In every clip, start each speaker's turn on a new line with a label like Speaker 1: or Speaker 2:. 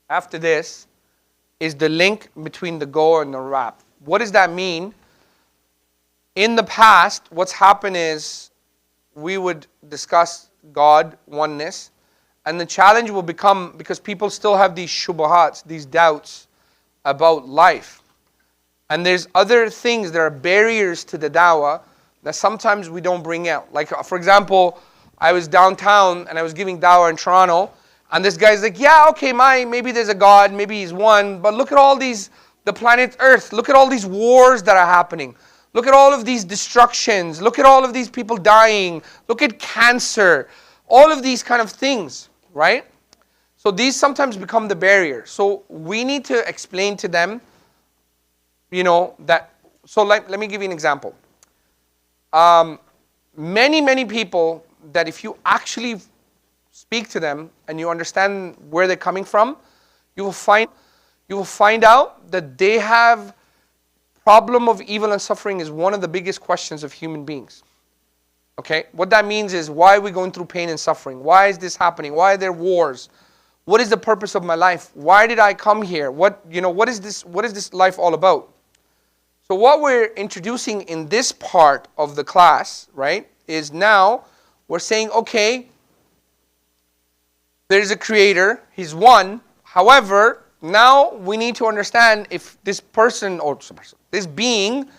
Speaker 1: after this is the link between the go and the wrap. What does that mean? In the past, what's happened is we would discuss God, oneness, and the challenge will become, because people still have these shubahats, these doubts about life. And there's other things, there are barriers to the dawah that sometimes we don't bring out. Like, for example, I was downtown and I was giving dawah in Toronto, and this guy's like, yeah, okay, maybe there's a God, maybe he's one, but look at all these, the planet Earth, look at all these wars that are happening. Look at all of these destructions. Look at all of these people dying. Look at cancer. All of these kind of things, right? So these sometimes become the barrier. So we need to explain to them, that, so let me give you an example. Many people that if you actually speak to them and you understand where they're coming from, you will find out that they have problem of evil and suffering is one of the biggest questions of human beings. Okay? What that means is, why are we going through pain and suffering? Why is this happening? Why are there wars? What is the purpose of my life? Why did I come here? What is this life all about? So what we're introducing in this part of the class, right, is now we're saying, okay, there's a creator, he's one. However, now we need to understand if this person or this being,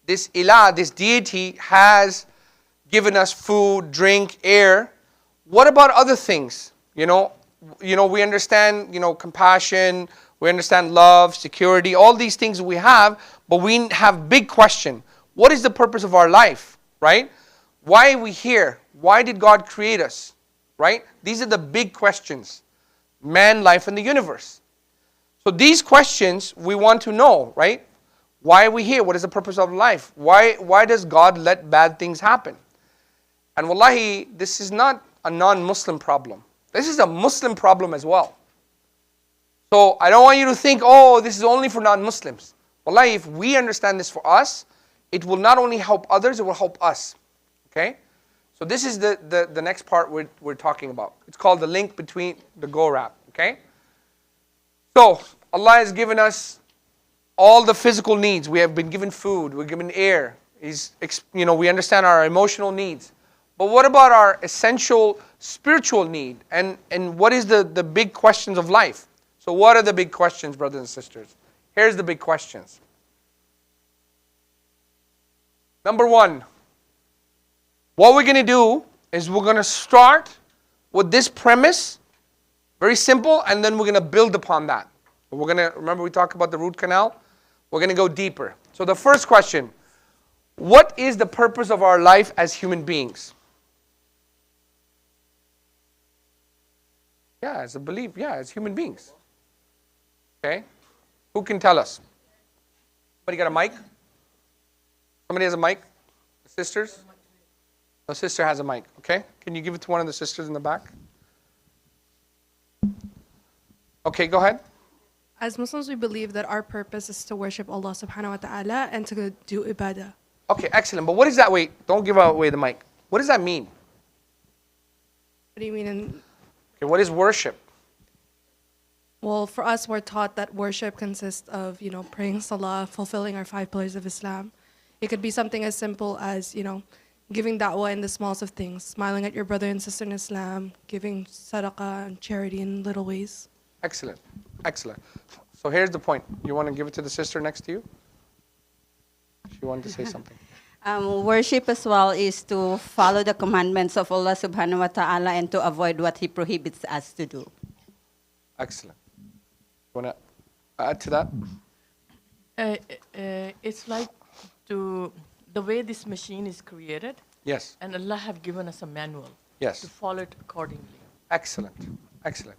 Speaker 1: this ilah, this deity has given us food, drink, air. What about other things? We understand, compassion, we understand love, security, all these things we have, but we have big question. What is the purpose of our life, right? Why are we here? Why did God create us, right? These are the big questions. Man, life, and the universe. So these questions we want to know, right? Why are we here? What is the purpose of life? Why does God let bad things happen? And wallahi, this is not a non-Muslim problem. This is a Muslim problem as well. So I don't want you to think, oh, this is only for non-Muslims. Wallahi, if we understand this for us, it will not only help others, it will help us. Okay? So this is the next part we're talking about. It's called the link between the go wrap. Okay? So Allah has given us all the physical needs. We have been given food, we're given air. We understand our emotional needs. But what about our essential spiritual need? And what is the big questions of life? So what are the big questions, brothers and sisters? Here's the big questions. Number one, what we're going to do is we're going to start with this premise, very simple, and then we're going to build upon that. Remember we talked about the root canal? We're going to go deeper. So the first question, what is the purpose of our life as human beings? Yeah, as a belief, as human beings. Okay? Who can tell us? Somebody got a mic? Somebody has a mic? Sisters? No, sister has a mic. Okay? Can you give it to one of the sisters in the back? Okay, go ahead.
Speaker 2: As Muslims, we believe that our purpose is to worship Allah subhanahu wa ta'ala and to do ibadah.
Speaker 1: Okay, excellent. But what is that? Wait, don't give away the mic. What does that mean?
Speaker 2: What do you mean?
Speaker 1: Okay, what is worship?
Speaker 2: Well, for us, we're taught that worship consists of, praying salah, fulfilling our 5 pillars of Islam. It could be something as simple as, giving da'wah in the smallest of things, smiling at your brother and sister in Islam, giving sadaqah and charity in little ways.
Speaker 1: Excellent. Excellent. So here's the point. You want to give it to the sister next to you? She wanted to say something.
Speaker 3: Worship as well is to follow the commandments of Allah subhanahu wa ta'ala and to avoid what He prohibits us to do.
Speaker 1: Excellent. You want to add to that?
Speaker 4: It's like the way this machine is created.
Speaker 1: Yes.
Speaker 4: And Allah have given us a manual.
Speaker 1: Yes.
Speaker 4: To follow it accordingly.
Speaker 1: Excellent. Excellent.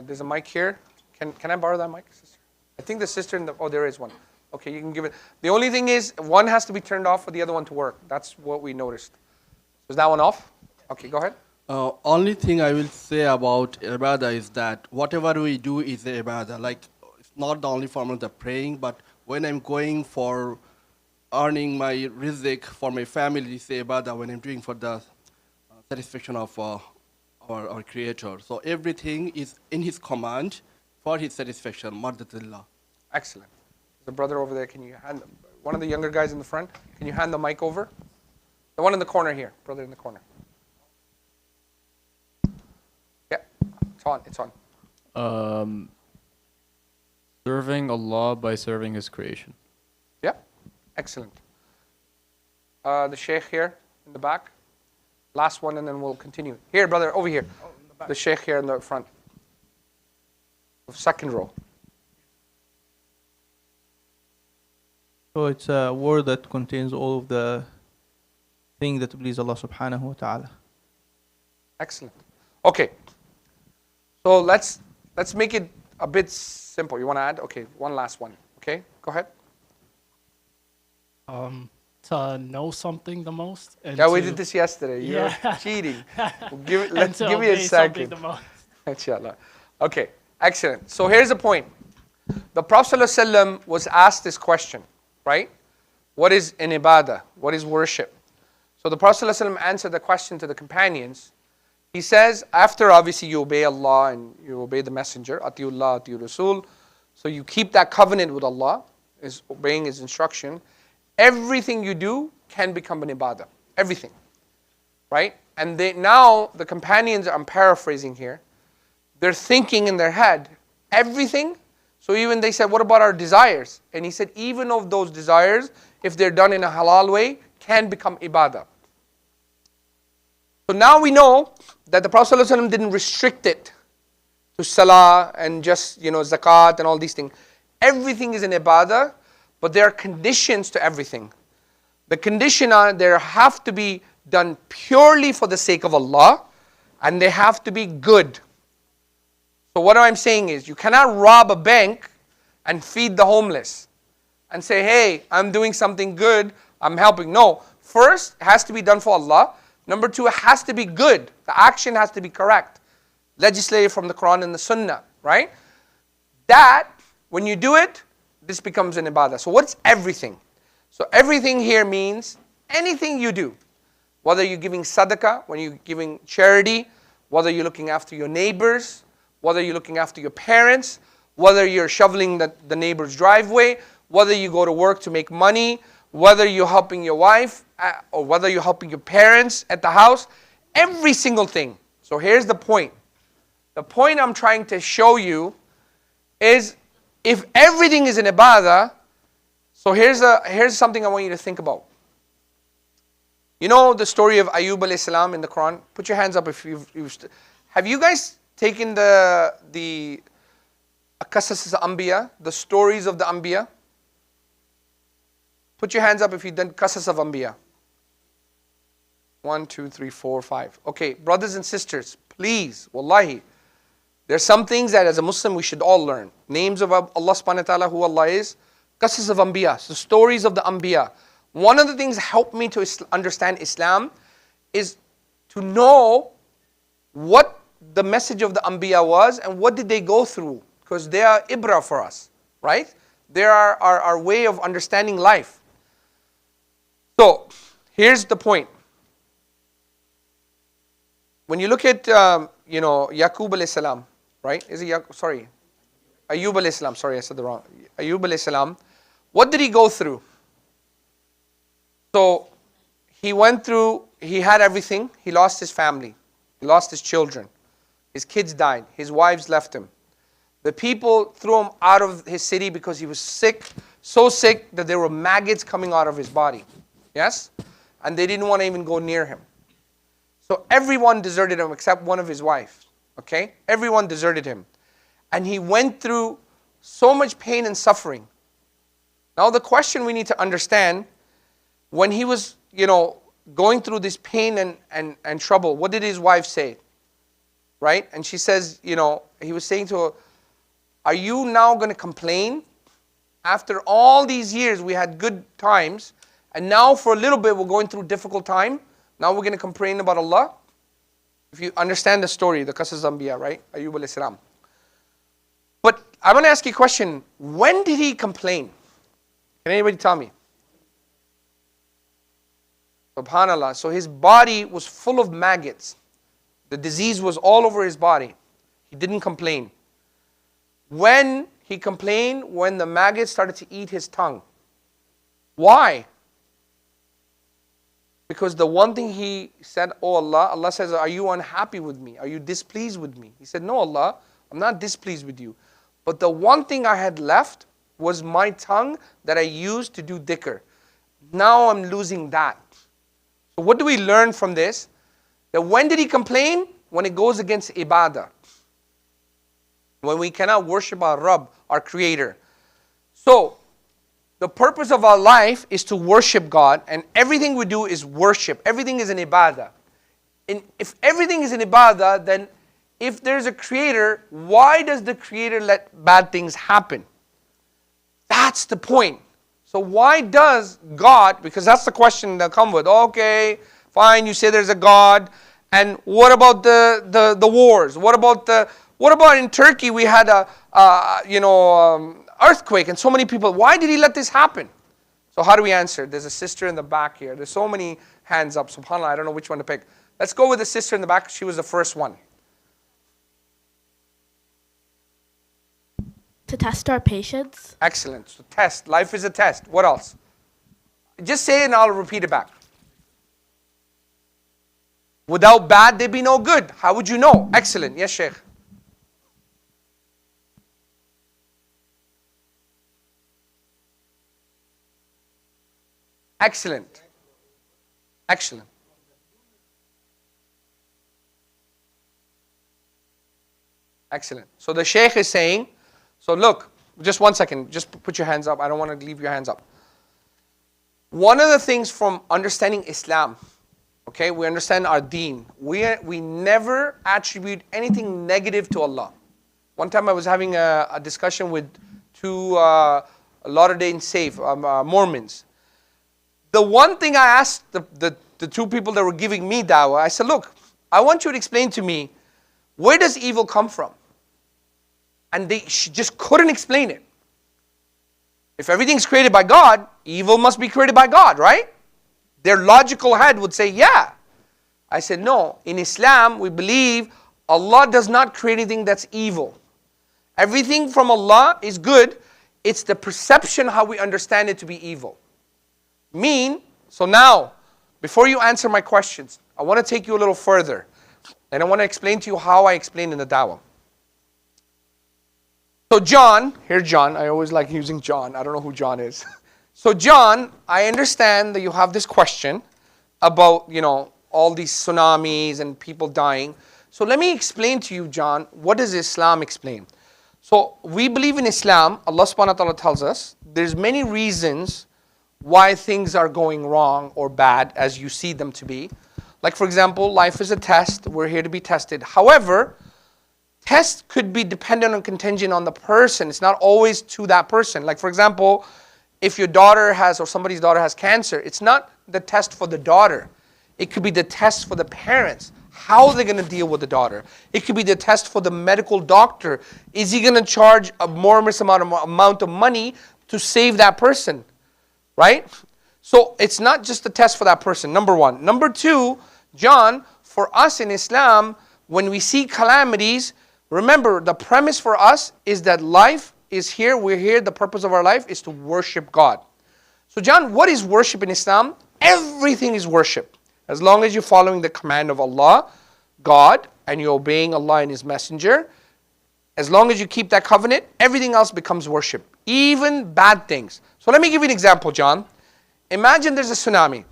Speaker 1: There's a mic here. Can I borrow that mic, sister? I think the sister there is one. Okay, you can give it. The only thing is, one has to be turned off for the other one to work. That's what we noticed. Is that one off? Okay, go ahead.
Speaker 5: Only thing I will say about ibadah is that whatever we do is ibadah. Like, it's not the only form of the praying, but when I'm going for earning my rizq for my family, it's ibadah. When I'm doing for the satisfaction of our Creator. So everything is in His command for His satisfaction. Mardatillah.
Speaker 1: Excellent. The brother over there, can you hand one of the younger guys in the front? Can you hand the mic over? The one in the corner here, brother in the corner. Yeah, it's on. It's on.
Speaker 6: Serving Allah by serving His creation.
Speaker 1: Yeah, excellent. The Sheikh here in the back. Last one, and then we'll continue. Here, brother, over here. The Sheikh here in the front. Second row.
Speaker 7: So it's a word that contains all of the things that please Allah subhanahu wa ta'ala.
Speaker 1: Excellent. Okay. So let's make it a bit simple. You want to add? Okay, one last one. Okay, go ahead.
Speaker 8: To know something the most. And
Speaker 1: Yeah, we did this yesterday. You're cheating. Let's give me a second.
Speaker 8: The most.
Speaker 1: Inshallah. Okay, excellent. So here's the point. The Prophet ﷺ was asked this question, right? What is an ibadah? What is worship? So the Prophet ﷺ answered the question to the companions. He says, after obviously you obey Allah and you obey the Messenger, Atiullah, Atiur Rasul, so you keep that covenant with Allah, is obeying His instruction, everything you do can become an ibadah. Everything. Right? And now the companions, I'm paraphrasing here, they're thinking in their head, everything. So even they said, what about our desires? And he said, even of those desires, if they're done in a halal way, can become ibadah. So now we know that the Prophet ﷺ didn't restrict it to salah and just, zakat and all these things. Everything is an ibadah, but there are conditions to everything. The condition are they have to be done purely for the sake of Allah, and they have to be good. So what I'm saying is, you cannot rob a bank and feed the homeless and say, hey, I'm doing something good, I'm helping. No, first, it has to be done for Allah. Number two, it has to be good. The action has to be correct. Legislated from the Quran and the Sunnah, right? That, when you do it, this becomes an ibadah. So what's everything? So everything here means anything you do. Whether you're giving sadaqah, when you're giving charity, whether you're looking after your neighbors, whether you're looking after your parents, whether you're shoveling the neighbor's driveway, whether you go to work to make money, whether you're helping your wife, or whether you're helping your parents at the house, every single thing. So here's the point. The point I'm trying to show you is, if everything is an ibadah, so here's something I want you to think about. You know the story of Ayub alayhi salam in the Quran? Put your hands up if have you guys taken the Qasas al-Anbiya, the stories of the Anbiya? Put your hands up if you've done Qasas of Anbiya. 1, 2, 3, 4, 5. Okay, brothers and sisters, please, wallahi, there's some things that as a Muslim we should all learn. Names of Allah subhanahu wa ta'ala, who Allah is, Qasas of Anbiya, the stories of the Anbiya. One of the things that helped me to understand Islam is to know what the message of the Anbiya was and what did they go through. Because they are ibra for us, right? They are our way of understanding life. So, here's the point. When you look at, Yaqub alayhi salam, right? Ayub alayhi salam, sorry I said the wrong. Ayub alayhi salam, what did he go through? So, he went through, he had everything, he lost his family, he lost his children, his kids died, his wives left him. The people threw him out of his city because he was sick, so sick that there were maggots coming out of his body. Yes? And they didn't want to even go near him. So everyone deserted him except one of his wives. Okay? Everyone deserted him. And he went through so much pain and suffering. Now the question we need to understand, when he was, going through this pain and trouble, what did his wife say? Right? And she says, he was saying to her, are you now going to complain? After all these years we had good times, and now for a little bit we're going through difficult time. Now we're going to complain about Allah. If you understand the story, the Qasas Anbiya, right? Ayub alayhi salam. But I want to ask you a question. When did he complain? Can anybody tell me? Subhanallah. So his body was full of maggots. The disease was all over his body. He didn't complain. When he complained, when the maggots started to eat his tongue. Why? Because the one thing he said, oh Allah, Allah says, are you unhappy with me? Are you displeased with me? He said, no Allah, I'm not displeased with you. But the one thing I had left was my tongue that I used to do dhikr. Now I'm losing that. So what do we learn from this? That when did he complain? When it goes against ibadah. When we cannot worship our Rabb, our Creator. So, the purpose of our life is to worship God, and everything we do is worship. Everything is an ibadah. And if everything is an ibadah, then if there's a Creator, why does the Creator let bad things happen? That's the point. So why does God, because that's the question they'll come with, okay, fine, you say there's a God, and what about the wars? What about in Turkey we had a earthquake and so many people, why did he let this happen? So how do we answer? There's a sister in the back here. There's so many hands up, subhanAllah, I don't know which one to pick. Let's go with the sister in the back, she was the first one.
Speaker 9: To test our patience.
Speaker 1: Excellent. So test. Life is a test. What else? Just say it and I'll repeat it back. Without bad, there'd be no good. How would you know? Excellent. Yes, Sheikh. Excellent. Excellent. Excellent. So the Sheikh is saying, so look, just one second, just put your hands up. I don't want to leave your hands up. One of the things from understanding Islam, okay, we understand our deen. We never attribute anything negative to Allah. One time I was having a discussion with two Latter-day Saints, Mormons. The one thing I asked the two people that were giving me dawah, I said, look, I want you to explain to me, where does evil come from? And they just couldn't explain it. If everything's created by God, evil must be created by God, right? Their logical head would say, yeah. I said, no. In Islam, we believe Allah does not create anything that's evil. Everything from Allah is good. It's the perception how we understand it to be evil. So now, before you answer my questions, I want to take you a little further. And I want to explain to you how I explained in the dawah. So John, I always like using John. I don't know who John is. So John, I understand that you have this question about, all these tsunamis and people dying. So let me explain to you, John, what does Islam explain? So we believe in Islam, Allah subhanahu wa ta'ala tells us, there's many reasons why things are going wrong or bad as you see them to be. Like for example, life is a test, we're here to be tested. However, tests could be dependent and contingent on the person. It's not always to that person. Like for example, if your daughter has, or somebody's daughter has cancer, it's not the test for the daughter. It could be the test for the parents. How are they going to deal with the daughter? It could be the test for the medical doctor. Is he going to charge a more amount of money to save that person? Right? So it's not just the test for that person, number one. Number two, John, for us in Islam, when we see calamities, remember the premise for us is that life is here, we're here, the purpose of our life is to worship God. So John, what is worship in Islam? Everything is worship. As long as you're following the command of Allah, God, and you're obeying Allah and His Messenger, as long as you keep that covenant, everything else becomes worship. Even bad things. So let me give you an example, John. Imagine there's a tsunami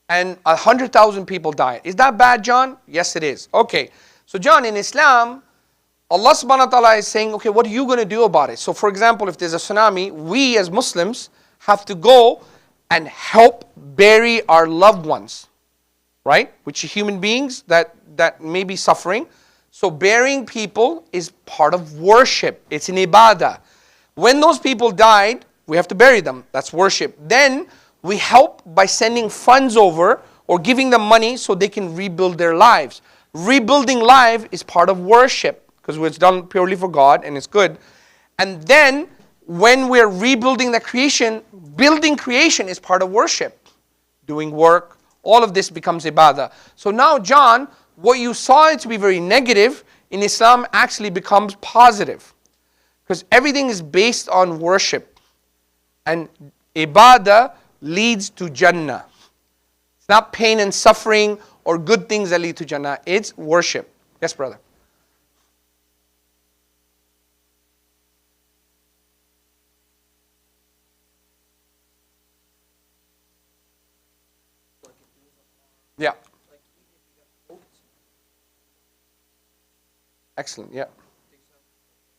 Speaker 1: and 100,000 people die. Is that bad, John? Yes, it is. Okay. So John, in Islam, Allah subhanahu wa ta'ala is saying, okay, what are you going to do about it? So for example, if there's a tsunami, we as Muslims have to go and help bury our loved ones, right? Which are human beings that may be suffering. So burying people is part of worship. It's an ibadah. When those people died, we have to bury them. That's worship. Then we help by sending funds over or giving them money so they can rebuild their lives. Rebuilding life is part of worship because it's done purely for God and it's good. And then when we're rebuilding the creation, building creation is part of worship. Doing work, All of this becomes ibadah. So now, John, what you saw it to be very negative, in Islam actually becomes positive. Because everything is based on worship. And ibadah leads to Jannah. It's not pain and suffering or good things that lead to Jannah. It's worship. Yes, brother. Yeah. Excellent, yeah.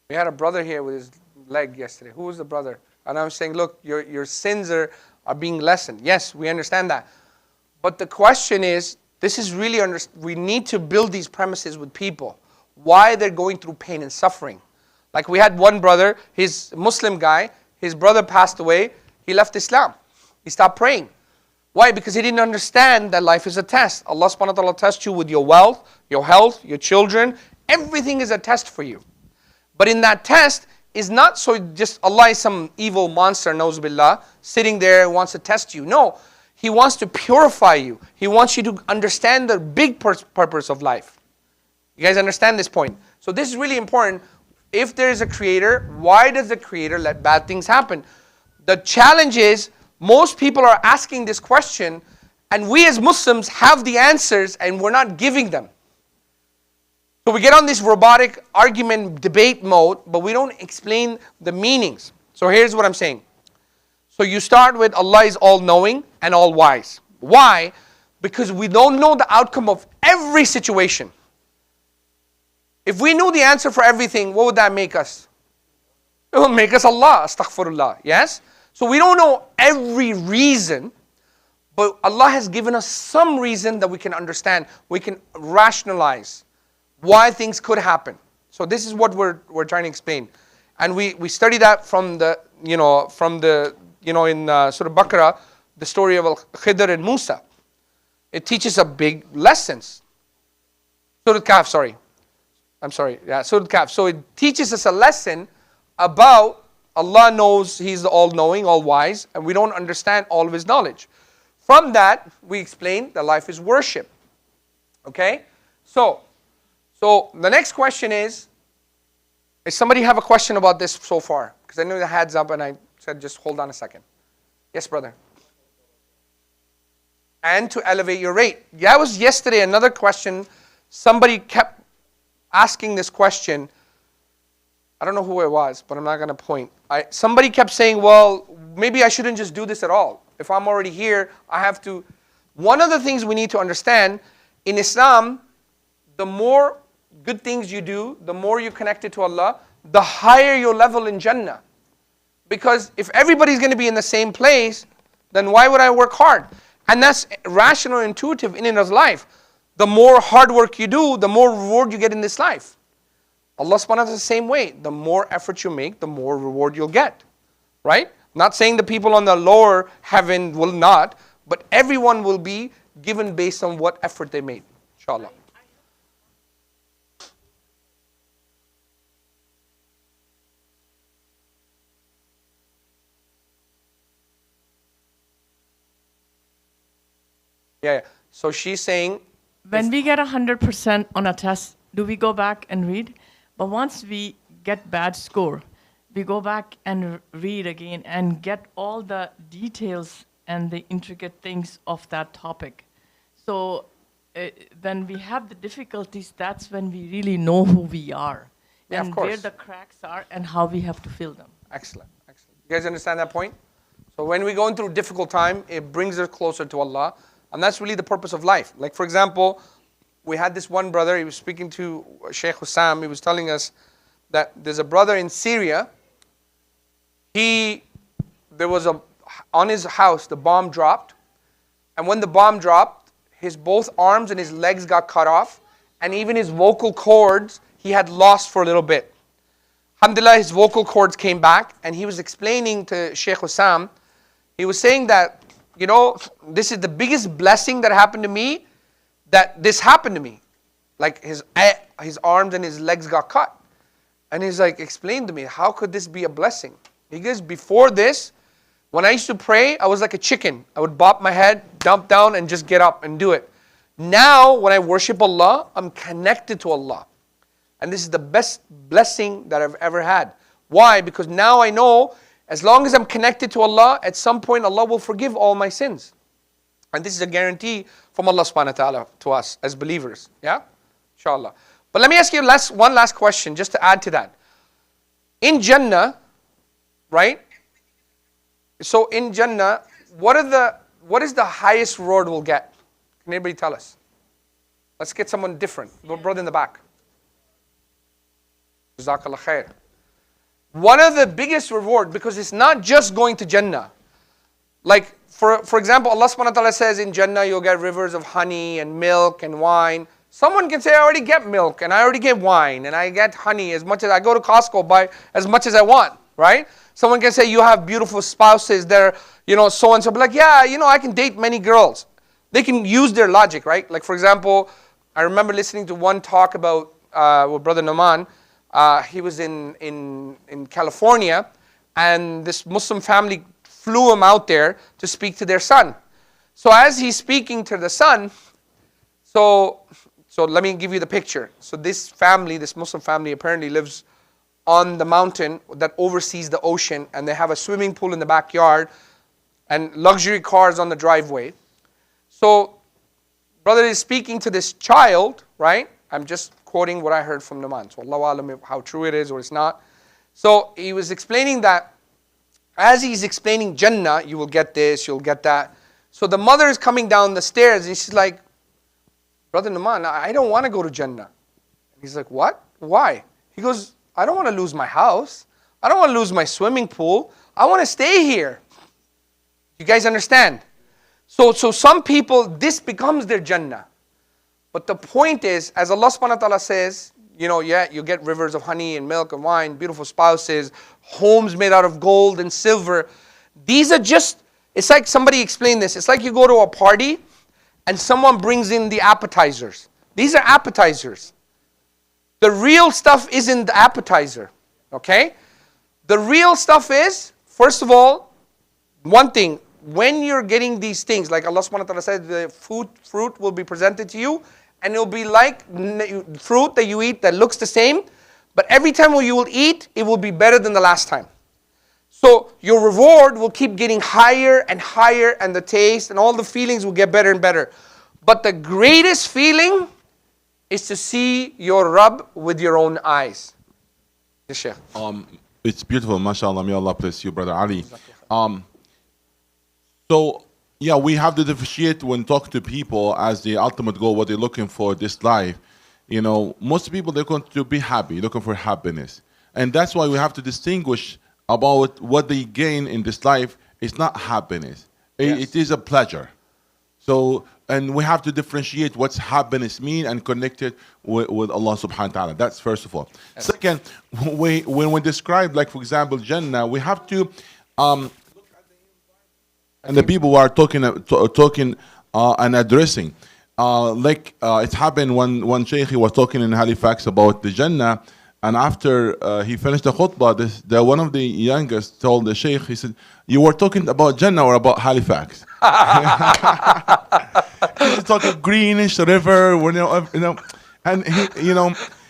Speaker 1: We had a brother here with his leg yesterday. Who was the brother? And I was saying, look, your sins are being lessened. Yes, we understand that. But the question is, this is really, we need to build these premises with people. Why they're going through pain and suffering. Like we had one brother, his Muslim guy, his brother passed away, he left Islam. He stopped praying. Why? Because he didn't understand that life is a test. Allah subhanahu wa ta'ala tests you with your wealth, your health, your children. Everything is a test for you. But in that test, is not so just Allah is some evil monster, na'uz billah, sitting there and wants to test you. No, He wants to purify you. He wants you to understand the big purpose of life. You guys understand this point? So this is really important. If there is a creator, why does the creator let bad things happen? The challenge is, most people are asking this question, and we as Muslims have the answers, and we're not giving them. So we get on this robotic argument debate mode, but we don't explain the meanings. So here's what I'm saying. So you start with Allah is all-knowing and all-wise. Why? Because we don't know the outcome of every situation. If we knew the answer for everything, what would that make us? It would make us Allah, astaghfirullah. Yes? So we don't know every reason, but Allah has given us some reason that we can understand. We can rationalize why things could happen. So this is what we're trying to explain. And we study that from the, in Surah Baqarah, the story of Al-Khidr and Musa. It teaches us big lessons. Surah Kahf, sorry. I'm sorry. Yeah, Surah Kahf. So it teaches us a lesson about Allah knows He's the all-knowing, all-wise, and we don't understand all of His knowledge. From that, we explain that life is worship. Okay? So the next question is somebody have a question about this so far? Because I know the hands up and I said just hold on a second. Yes, brother. And to elevate your rate. That was yesterday another question. Somebody kept asking this question. I don't know who it was, but I'm not going to point. Somebody kept saying, well, maybe I shouldn't just do this at all. If I'm already here, I have to. One of the things we need to understand, in Islam, the more good things you do, the more you're connected to Allah, the higher your level in Jannah. Because if everybody's going to be in the same place, then why would I work hard? And that's rational, intuitive in and of life. The more hard work you do, the more reward you get in this life. Allah subhanahu wa ta'ala is the same way. The more effort you make, the more reward you'll get. Right? Not saying the people on the lower heaven will not, but everyone will be given based on what effort they made. Inshallah. Yeah. So she's saying,
Speaker 4: when we get 100% on a test, do we go back and read? But once we get bad score, we go back and read again and get all the details and the intricate things of that topic. So when we have the difficulties, that's when we really know who we are.
Speaker 1: Yeah,
Speaker 4: and
Speaker 1: of course.
Speaker 4: where the cracks are and how we have to fill them.
Speaker 1: Excellent. Excellent. You guys understand that point? So when we're going through a difficult time, it brings us closer to Allah. And that's really the purpose of life. Like for example, we had this one brother, he was speaking to Sheikh Hussam, he was telling us that there's a brother in Syria, on his house, the bomb dropped. And when the bomb dropped, his both arms and his legs got cut off. And even his vocal cords, he had lost for a little bit. Alhamdulillah, his vocal cords came back. And he was explaining to Sheikh Hussam, he was saying that, this is the biggest blessing that happened to me, that this happened to me. Like his arms and his legs got cut. And he's like, explain to me, how could this be a blessing? Because before this, When I used to pray, I was like a chicken. I would bop my head, dump down, and just get up and do it. Now, when I worship Allah, I'm connected to Allah. And this is the best blessing that I've ever had. Why? Because now I know, as long as I'm connected to Allah, at some point Allah will forgive all my sins. And this is a guarantee from Allah subhanahu wa ta'ala to us as believers. Yeah? Inshallah. But let me ask you one last question, just to add to that. In Jannah, right? So in Jannah, what is the highest reward we'll get? Can anybody tell us? Let's get someone different. Brother in the back. Jazakallah khair. One of the biggest reward, because it's not just going to Jannah. Like, for example, Allah subhanahu wa ta'ala says in Jannah you'll get rivers of honey and milk and wine. Someone can say, I already get milk and I already get wine and I get honey as much as I go to Costco, buy as much as I want, right? Someone can say you have beautiful spouses, they're, so and so. But like, yeah, I can date many girls. They can use their logic, right? Like, for example, I remember listening to one talk about with Brother Noman. He was in California, and this Muslim family flew him out there to speak to their son. So as he's speaking to the son, so let me give you the picture. So this Muslim family apparently lives on the mountain that oversees the ocean, and they have a swimming pool in the backyard and luxury cars on the driveway. So brother is speaking to this child, right? I'm just quoting what I heard from Naman. So Allahu Alam how true it is or it's not. So he was explaining that as he's explaining Jannah, you will get this, you'll get that. So the mother is coming down the stairs and she's like, Brother Naman, I don't want to go to Jannah. He's like, what? Why? He goes, I don't want to lose my house. I don't want to lose my swimming pool. I want to stay here. You guys understand? So some people, this becomes their Jannah. But the point is, as Allah subhanahu wa ta'ala says, you get rivers of honey and milk and wine, beautiful spouses, homes made out of gold and silver. These are just, it's like somebody explained this. It's like you go to a party and someone brings in the appetizers. These are appetizers. The real stuff isn't the appetizer, okay? The real stuff is, first of all, one thing, when you're getting these things, like Allah subhanahu wa ta'ala said, the fruit will be presented to you, and it'll be like fruit that you eat that looks the same, but every time you will eat, it will be better than the last time. So your reward will keep getting higher and higher, and the taste and all the feelings will get better and better. But the greatest feeling is to see your Rabb with your own eyes. Yes, Sheikh.
Speaker 10: It's beautiful, mashallah. May Allah bless you, Brother Ali. So, yeah, we have to differentiate when talking to people as the ultimate goal, what they're looking for this life. Most people, they're going to be happy, looking for happiness. And that's why we have to distinguish about what they gain in this life. It's not happiness. It is a pleasure. So, and we have to differentiate what's happiness mean and connect it with Allah subhanahu wa ta'ala. That's first of all. Yes. Second, when we describe, like for example, Jannah, we have to look at and the people who are talking and addressing. It happened one Sheikh, he was talking in Halifax about the Jannah, and after he finished the khutbah, one of the youngest told the Sheikh, he said, you were talking about Jannah or about Halifax? He's talking greenish river, and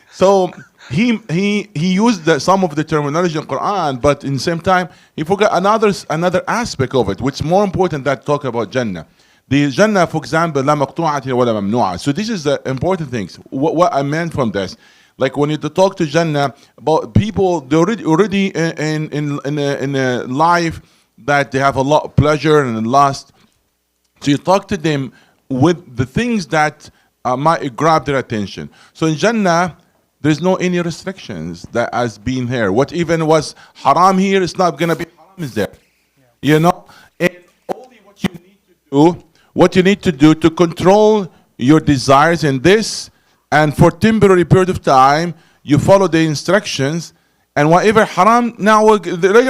Speaker 10: so he used some of the terminology in Quran, but in the same time he forgot another aspect of it, which is more important than talk about Jannah. The Jannah, for example, la maqtu'atin wa la mamnu'a. So this is the important things. What I meant from this, like when you talk to Jannah about people, they're already in a life that they have a lot of pleasure and lust. So you talk to them with the things that might grab their attention. So in Jannah, there's no any restrictions that has been here. What even was haram here is not gonna be haram is there. And only what you need to do to control your desires in this, and for temporary period of time, you follow the instructions, and whatever haram now will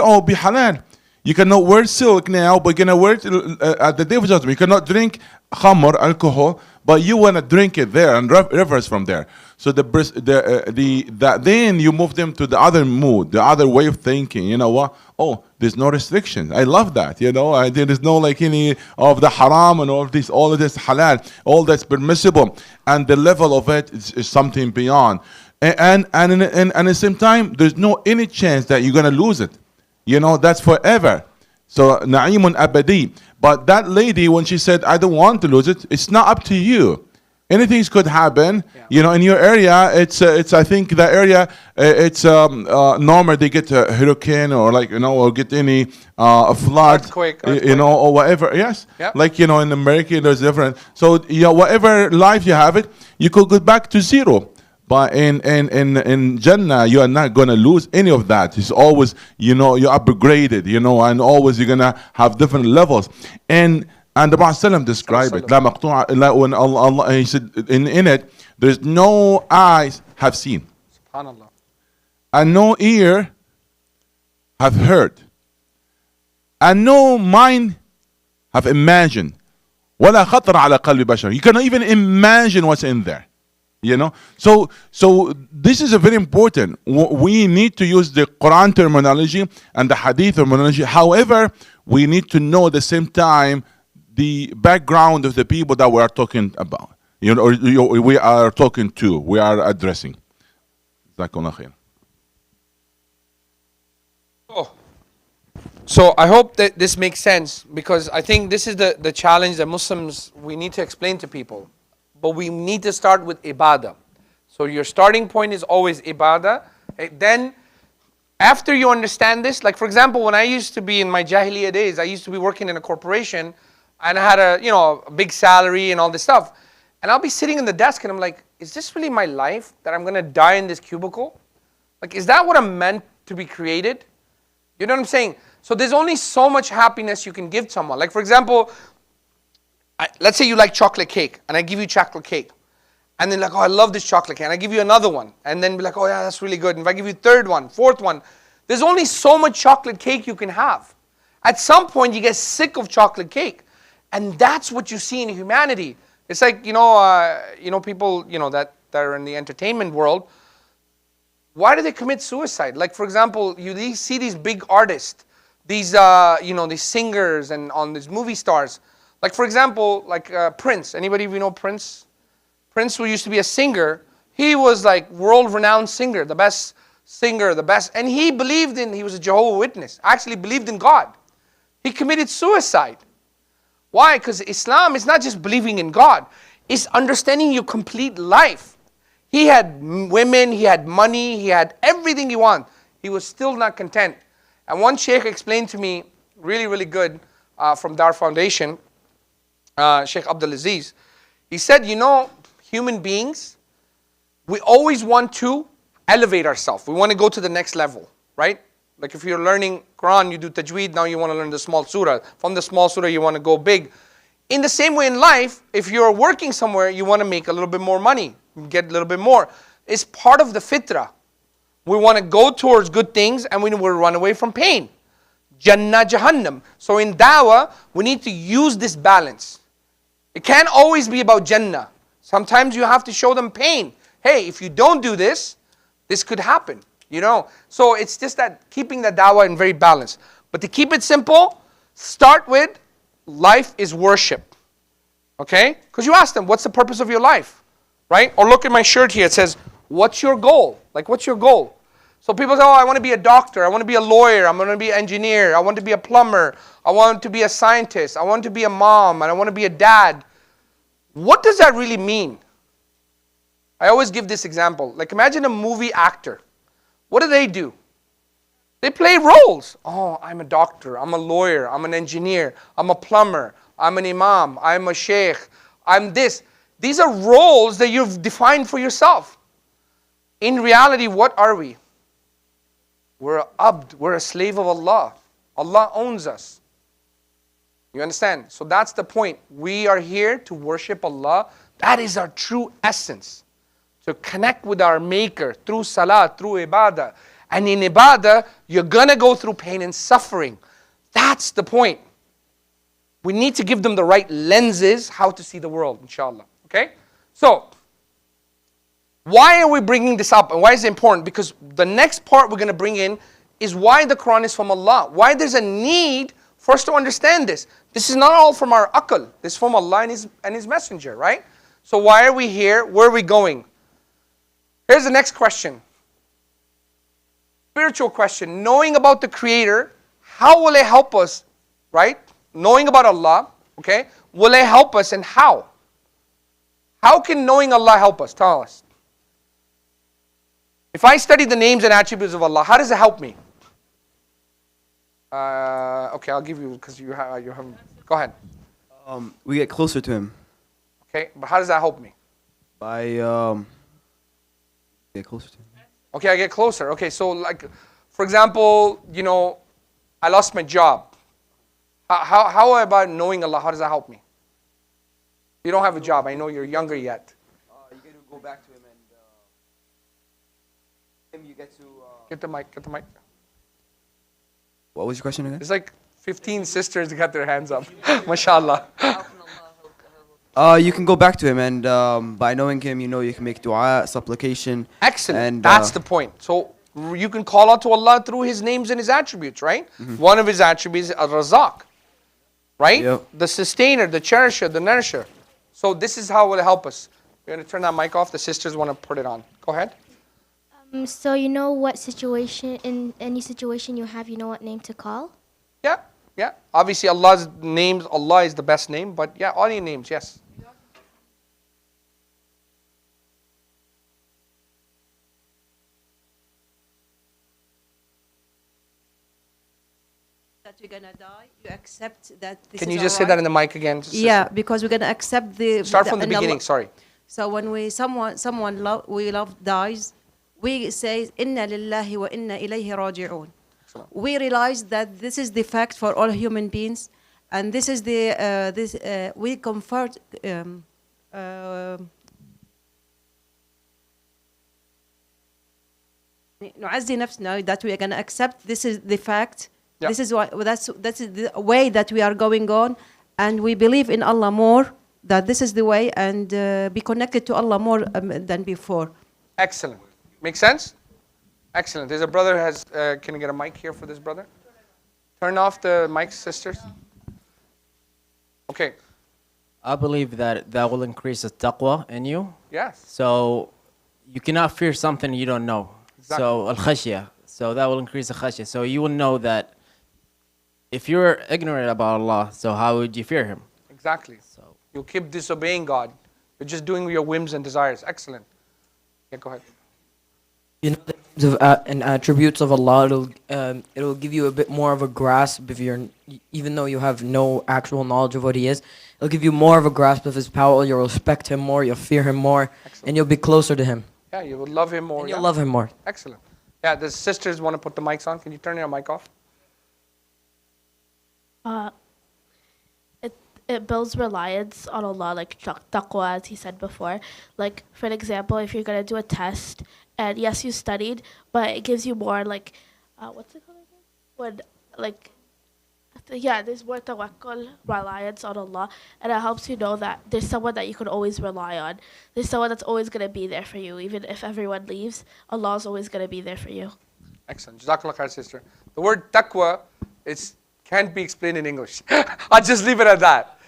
Speaker 10: all be halal. You cannot wear silk now, but you're gonna wear it at the day of judgment. You cannot drink khamr, alcohol, but you wanna drink it there and rivers from there. So then you move them to the other mood, the other way of thinking. You know what? Oh, there's no restrictions. I love that. There is no like any of the haram and all of this halal, all that's permissible, and the level of it is something beyond. And at the same time, there's no any chance that you're gonna lose it. That's forever. So na'imun abadi. But that lady, when she said, I don't want to lose it, it's not up to you. Anything could happen. In your area, it's I think the area, it's normal they get a hurricane or or get any a flood,
Speaker 1: Earthquake.
Speaker 10: or whatever. Yes,
Speaker 1: Yep.
Speaker 10: in America, there's different. So whatever life you have it, you could go back to zero. But in Jannah, you are not gonna lose any of that. It's always you're upgraded, and always you're gonna have different levels. And the Prophet described it. لا مقطوعة إلا when Allah he said in it, there's no eyes have seen,
Speaker 1: SubhanAllah.
Speaker 10: and no ear have heard, and no mind have imagined. ولا خطر على قلب بشر. You cannot even imagine what's in there. So this is a very important. We need to use the Quran terminology and the Hadith terminology. However, we need to know at the same time the background of the people that we are talking about. We are talking to, we are addressing. Jazakallah khair.
Speaker 1: So I hope that this makes sense, because I think this is the challenge that Muslims, we need to explain to people. But we need to start with ibadah. So your starting point is always ibadah. Then after you understand this, like for example, when I used to be in my Jahiliyyah days, I used to be working in a corporation and I had a big salary and all this stuff. And I'll be sitting in the desk and I'm like, is this really my life, that I'm gonna die in this cubicle? Like, is that what I'm meant to be created? You know what I'm saying? So there's only so much happiness you can give someone. Like for example, let's say you like chocolate cake and I give you chocolate cake. And then like, oh, I love this chocolate cake. And I give you another one. And then be like, oh yeah, that's really good. And if I give you third one, fourth one, there's only so much chocolate cake you can have. At some point you get sick of chocolate cake. And that's what you see in humanity. It's like, people, that are in the entertainment world, why do they commit suicide? Like for example, you see these big artists, these, these singers and on these movie stars. Like for example, like Prince. Anybody of you know Prince? Prince, who used to be a singer, he was like world-renowned singer, the best singer, the best. And he was a Jehovah's Witness, actually believed in God. He committed suicide. Why? Because Islam is not just believing in God, it's understanding your complete life. He had women, he had money, he had everything he wanted. He was still not content. And one Sheikh explained to me, really, really good, from Dar Foundation, Sheikh Abdul Aziz. He said, human beings, we always want to elevate ourselves. We want to go to the next level, right? Like if you're learning Quran, you do tajweed, now you want to learn the small surah. From the small surah, you want to go big. In the same way in life, if you're working somewhere, you want to make a little bit more money, get a little bit more. It's part of the fitrah. We want to go towards good things and we will run away from pain. Jannah, Jahannam. So in Dawah, we need to use this balance. It can't always be about Jannah. Sometimes you have to show them pain. Hey, if you don't do this, this could happen. So it's just that keeping the Dawah in very balanced. But to keep it simple, start with life is worship. Okay? Because you ask them, what's the purpose of your life? Right? Or look at my shirt here. It says, what's your goal? Like, what's your goal? So people say, oh, I want to be a doctor. I want to be a lawyer. I'm going to be an engineer. I want to be a plumber. I want to be a scientist. I want to be a mom. And I want to be a dad. What does that really mean? I always give this example. Like, imagine a movie actor. What do? They play roles. Oh, I'm a doctor. I'm a lawyer. I'm an engineer. I'm a plumber. I'm an imam. I'm a sheikh. I'm this. These are roles that you've defined for yourself. In reality, what are we? We're a abd. We're a slave of Allah. Allah owns us. You understand? So that's the point. We are here to worship Allah. That is our true essence. To connect with our Maker through salah, through ibadah. And in ibadah, you're going to go through pain and suffering. That's the point. We need to give them the right lenses how to see the world, inshallah. Okay? So, Why are we bringing this up and why is it important? Because the next part we're going to bring in is why the Quran is from Allah. Why there's a need for us to understand this. This is not all from our aql. This is from Allah and His Messenger, right? So why are we here? Where are we going? Here's the next question. Spiritual question. Knowing about the Creator, how will it help us, right? Knowing about Allah, okay? Will it help us and how? How can knowing Allah help us? Tell us. If I study the names and attributes of Allah, how does it help me? Okay, I'll give you, because you have, go ahead.
Speaker 11: We get closer to Him.
Speaker 1: Okay, but how does that help me?
Speaker 11: By get closer to Him.
Speaker 1: Okay, I get closer. Okay, so like, for example, you know, I lost my job. How about knowing Allah? How does that help me? You don't have a job. I know you're younger yet.
Speaker 11: You get to go back to Him and you get to...
Speaker 1: Get the mic, get the mic.
Speaker 11: What was your question again?
Speaker 1: There's like 15 sisters that got their hands up. MashaAllah.
Speaker 11: You can go back to Him and by knowing Him, you know you can make dua, supplication.
Speaker 1: Excellent.
Speaker 11: And,
Speaker 1: that's the point. So you can call out to Allah through His names and His attributes, right? One of His attributes is Al-Razaq, right?
Speaker 11: Yep.
Speaker 1: The sustainer, the cherisher, the nourisher. So this is how it will help us. We're going to turn that mic off. The sisters want to put it on. Go ahead.
Speaker 9: So you know what situation, in any situation you have, you know what name to call?
Speaker 1: Yeah, yeah. Obviously Allah's names, Allah is the best name, but yeah, all your names, yes.
Speaker 12: That we're gonna die, you accept that this
Speaker 1: Can
Speaker 12: is
Speaker 1: you just
Speaker 12: all
Speaker 1: say that
Speaker 12: right?
Speaker 1: in the mic again?
Speaker 12: Yeah, because we're gonna accept the...
Speaker 1: Start from the
Speaker 12: and Allah-
Speaker 1: beginning, sorry.
Speaker 12: So when we love dies, we say, Inna lillahi wa inna ilayhi raji'un. We realize that this is the fact for all human beings, and this is the, we comfort, نعزي نفسنا that we are going to accept this is the fact.
Speaker 1: Yeah.
Speaker 12: This is what that's the way that we are going on, and we believe in Allah more. That this is the way, and be connected to Allah more than before.
Speaker 1: Excellent. Make sense? Excellent. There's a brother who has, can I get a mic here for this brother? Turn off the mic, sisters. Okay.
Speaker 13: I believe that that will increase the taqwa in you.
Speaker 1: Yes.
Speaker 13: So you cannot fear something you don't know.
Speaker 1: Exactly.
Speaker 13: So al-khashya. So that will increase the khashya. So you will know that if you're ignorant about Allah, so how would you fear Him?
Speaker 1: Exactly. So you'll keep disobeying God. You're just doing your whims and desires. Excellent. Yeah, go ahead.
Speaker 14: You know the names of, and attributes of Allah. It'll give you a bit more of a grasp if you're, even though you have no actual knowledge of what He is. It'll give you more of a grasp of His power. You'll respect Him more. You'll fear Him more, and you'll be closer to Him.
Speaker 1: Yeah, you will love Him more.
Speaker 14: And you'll love Him more.
Speaker 1: Excellent. Yeah, the sisters want to put the mics on. Can you turn your mic off?
Speaker 9: It builds reliance on Allah, like taqwa, as he said before. Like, for an example, if you're going to do a test, and yes, you studied, but it gives you more, like, what's it called again? When, like, yeah, there's more tawakkul, reliance on Allah, and it helps you know that there's someone that you can always rely on. There's someone that's always going to be there for you. Even if everyone leaves, Allah is always going to be there for you.
Speaker 1: Excellent. Jazakallah khair, sister. The word taqwa can't be explained in English. I'll just leave it at that.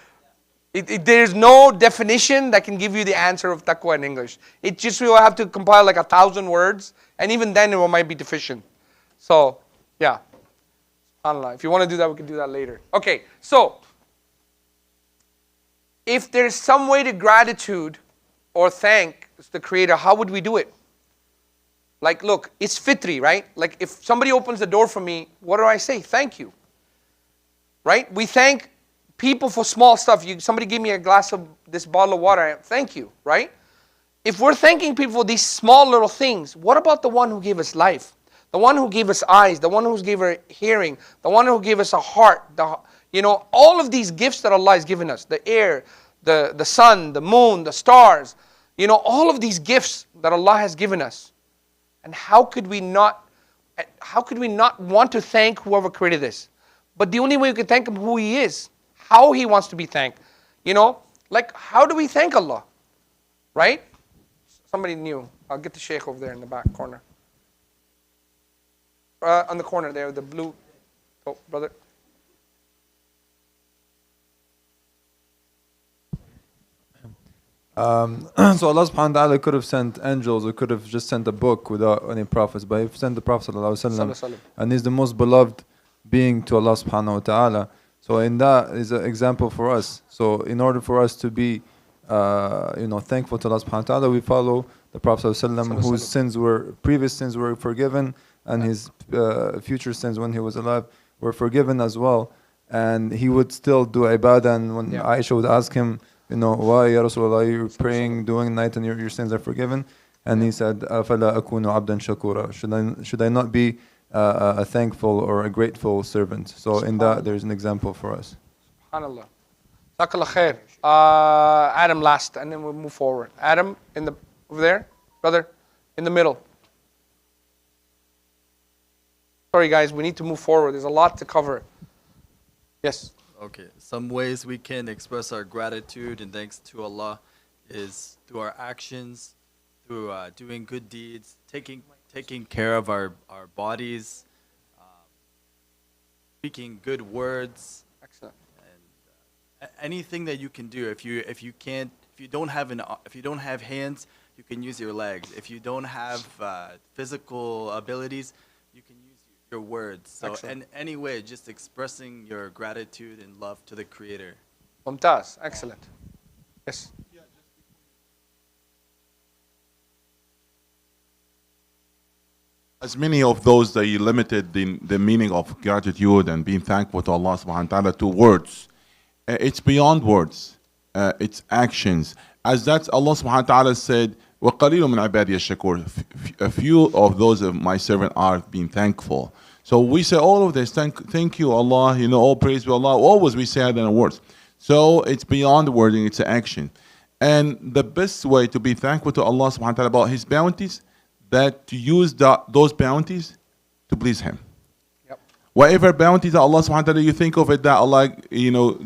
Speaker 1: There's no definition that can give you the answer of taqwa in English. It just will have to compile like 1,000 words, and even then it might be deficient. So, yeah. SubhanAllah. If you want to do that, we can do that later. Okay, so if there's some way to gratitude or thank the Creator, how would we do it? Like, look, it's fitri, right? Like, if somebody opens the door for me, what do I say? Thank you. Right? We thank people for small stuff. Somebody give me a glass of this bottle of water. Thank you, right? If we're thanking people for these small little things, what about the one who gave us life? The one who gave us eyes, the one who gave us hearing, the one who gave us a heart. All of these gifts that Allah has given us, the air, the sun, the moon, the stars, all of these gifts that Allah has given us. And how could we not want to thank whoever created this? But the only way we can thank Him who He is, how He wants to be thanked. Like, how do we thank Allah? Right? Somebody new. I'll get the Sheikh over there in the back corner. On the corner there, the blue. Oh, brother.
Speaker 15: So Allah subhanahu wa ta'ala could have sent angels or could have just sent a book without any prophets, but He sent the Prophet sallallahu alaihi wasallam, and he's the most beloved being to Allah subhanahu wa ta'ala. So in that is an example for us. So in order for us to be thankful to Allah subhanahu wa ta'ala, we follow the Prophet sallallahu alaihi wasallam, whose previous sins were forgiven, and his future sins when he was alive were forgiven as well. And he would still do ibadah, and when Aisha would ask him, why, Ya Rasulullah, you're praying, doing night, and your sins are forgiven? And he said, أَفَلَا أَكُونُ عَبْدًا شَكُورًا. Should I not be a thankful or a grateful servant? So in that, there's an example for us.
Speaker 1: SubhanAllah. Jazakallah khair. Adam last, and then we'll move forward. Adam, over there. Brother, in the middle. Sorry guys, we need to move forward. There's a lot to cover. Yes.
Speaker 6: Okay, some ways we can express our gratitude and thanks to Allah is through our actions, through doing good deeds, taking care of our bodies, speaking good words.
Speaker 1: Excellent.
Speaker 6: And anything that you can do. If you don't have hands, you can use your legs. If you don't have physical abilities, you can use your words. So
Speaker 1: Excellent.
Speaker 6: any way, just expressing your gratitude and love to the Creator.
Speaker 1: Mumtaz. Excellent. Yes.
Speaker 10: As many of those, they limited the meaning of gratitude and being thankful to Allah subhanahu wa ta'ala to words. It's beyond words. It's actions. As that's Allah subhanahu wa ta'ala said, وَقَلِيلٌ مِنْ عِبَادِيَ الشَّكُورِ. A few of those of my servant are being thankful. So we say all of this, thank you Allah, all praise be Allah. Always we say that in words. So it's beyond wording, it's an action. And the best way to be thankful to Allah subhanahu wa ta'ala about His bounties, that to use those bounties to please Him.
Speaker 1: Yep.
Speaker 10: Whatever bounties that Allah subhanahu wa ta'ala you think of it that Allah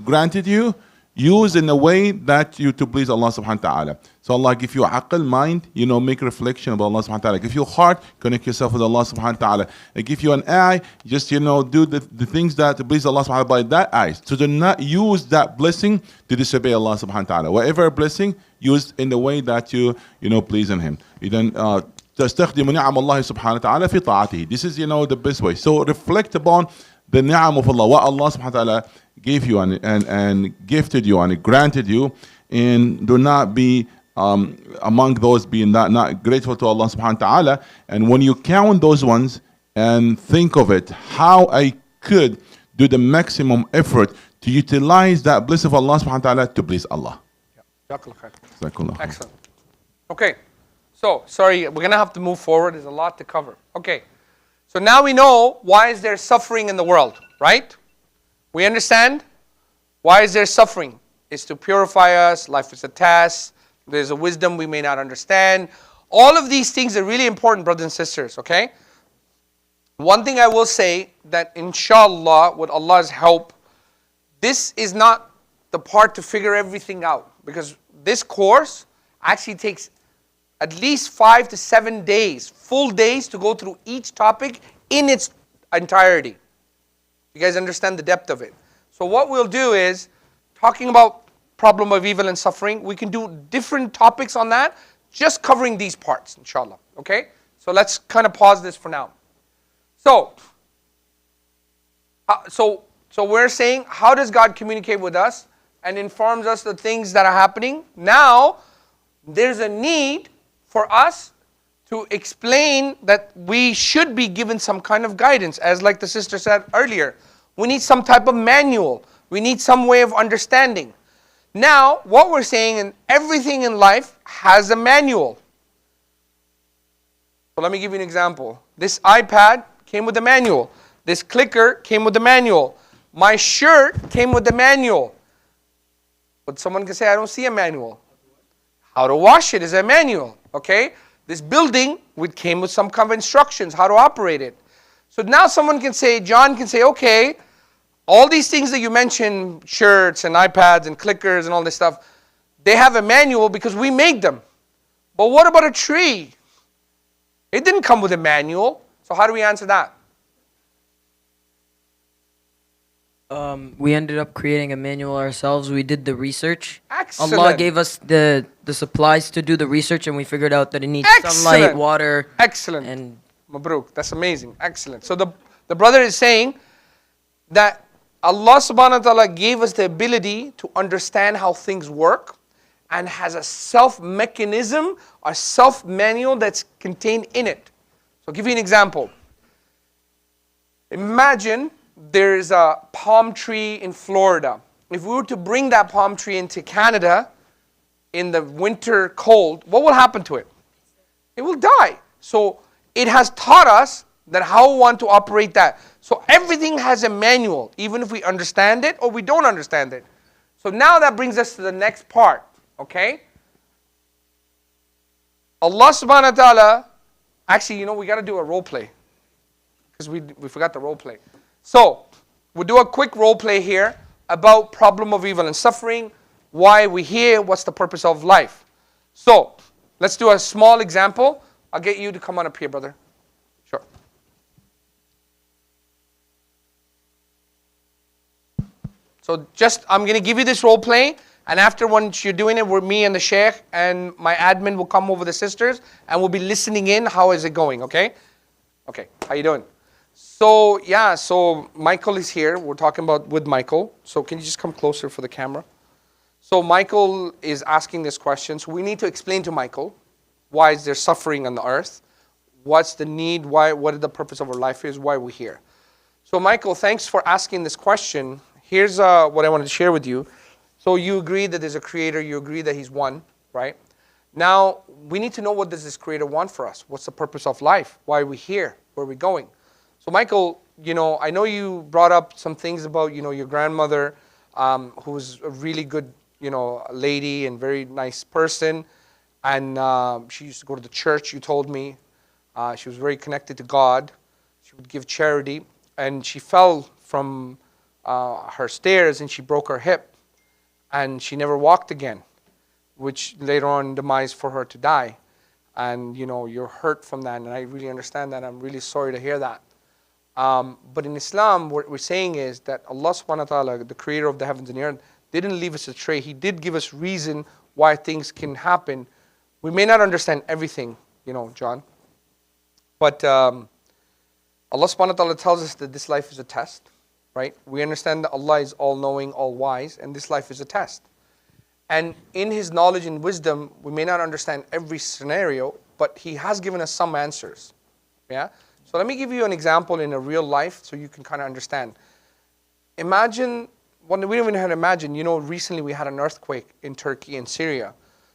Speaker 10: granted you, use in a way that you to please Allah subhanahu wa ta'ala. So Allah give you aql, mind, make reflection about Allah subhanahu wa ta'ala. Give you heart, connect yourself with Allah subhanahu wa ta'ala. And give you an eye, just do the things that please Allah subhanahu wa ta'ala by that eye. So do not use that blessing to disobey Allah subhanahu wa ta'ala. Whatever blessing, use in the way that you pleasing Him. You then تستخدم نعم الله سبحانه وتعالى في طاعته. This is the best way. So reflect upon the ni'am of Allah, what Allah subhanahu wa ta'ala gave you and gifted you and granted you, and do not be among those being not grateful to Allah subhanahu wa ta'ala. And when you count those ones and think of it, how I could do the maximum effort to utilize that blessing of Allah subhanahu wa ta'ala to please Allah.
Speaker 1: Excellent. Okay. So, sorry, we're going to have to move forward. There's a lot to cover. Okay. So now we know why is there suffering in the world, right? We understand why is there suffering. It's to purify us. Life is a test. There's a wisdom we may not understand. All of these things are really important, brothers and sisters, okay? One thing I will say that inshallah, with Allah's help, this is not the part to figure everything out. Because this course actually takes at least 5 to 7 days, full days to go through each topic in its entirety. You guys understand the depth of it. So what we'll do is, talking about problem of evil and suffering, we can do different topics on that, just covering these parts, inshallah. Okay? So let's kind of pause this for now. So we're saying, how does God communicate with us and informs us the things that are happening? Now, there's a need for us to explain that we should be given some kind of guidance. As like the sister said earlier, we need some type of manual. We need some way of understanding. Now, what we're saying, in everything in life has a manual. So let me give you an example. This iPad came with a manual. This clicker came with a manual. My shirt came with a manual. But someone can say, I don't see a manual. How to wash it is a manual. Okay? This building came with some kind of instructions, how to operate it. So now someone can say, John can say, okay, all these things that you mentioned, shirts and iPads and clickers and all this stuff, they have a manual because we made them. But what about a tree? It didn't come with a manual. So how do we answer that?
Speaker 14: We ended up creating a manual ourselves. We did the research.
Speaker 1: Excellent.
Speaker 14: Allah gave us the supplies to do the research, and we figured out that it needs sunlight, water.
Speaker 1: Excellent.
Speaker 14: And
Speaker 1: Mabruk. That's amazing. Excellent. So the brother is saying that Allah subhanahu wa ta'ala gave us the ability to understand how things work and has a self-mechanism, a self-manual that's contained in it. So I'll give you an example. Imagine there's a palm tree in Florida. If we were to bring that palm tree into Canada in the winter cold, what will happen to it? It will die. So it has taught us that how we want to operate that. So everything has a manual, even if we understand it or we don't understand it. So now that brings us to the next part, okay? Allah subhanahu wa ta'ala, actually, we got to do a role play because we forgot the role play. So we'll do a quick role play here about problem of evil and suffering, why we're here, what's the purpose of life. So let's do a small example. I'll get you to come on up here, brother. Sure. So I'm going to give you this role play, and after once you're doing it, me and the Sheikh and my admin will come over the sisters, and we'll be listening in. How is it going, okay? Okay, how you doing? So, so Michael is here. We're talking with Michael. So can you just come closer for the camera? So Michael is asking this question. So we need to explain to Michael, why is there suffering on the earth? What's the need? What the purpose of our life is? Why we're here? So Michael, thanks for asking this question. Here's what I wanted to share with you. So you agree that there's a creator. You agree that he's one, right? Now, we need to know, what does this creator want for us? What's the purpose of life? Why are we here? Where are we going? So Michael, I know you brought up some things about, your grandmother, who was a really good, lady and very nice person. And she used to go to the church, you told me. She was very connected to God. She would give charity. And she fell from her stairs and she broke her hip. And she never walked again, which later on demise for her to die. And, you're hurt from that. And I really understand that. I'm really sorry to hear that. But in Islam, what we're saying is that Allah subhanahu wa ta'ala, the creator of the heavens and the earth, didn't leave us astray. He did give us reason why things can happen. We may not understand everything, John. But Allah subhanahu wa ta'ala tells us that this life is a test, right? We understand that Allah is all-knowing, all-wise, and this life is a test. And in His knowledge and wisdom, we may not understand every scenario, but He has given us some answers. Yeah? So let me give you an example in a real life so you can kind of understand. Imagine, we don't even know how to imagine, recently we had an earthquake in Turkey and Syria.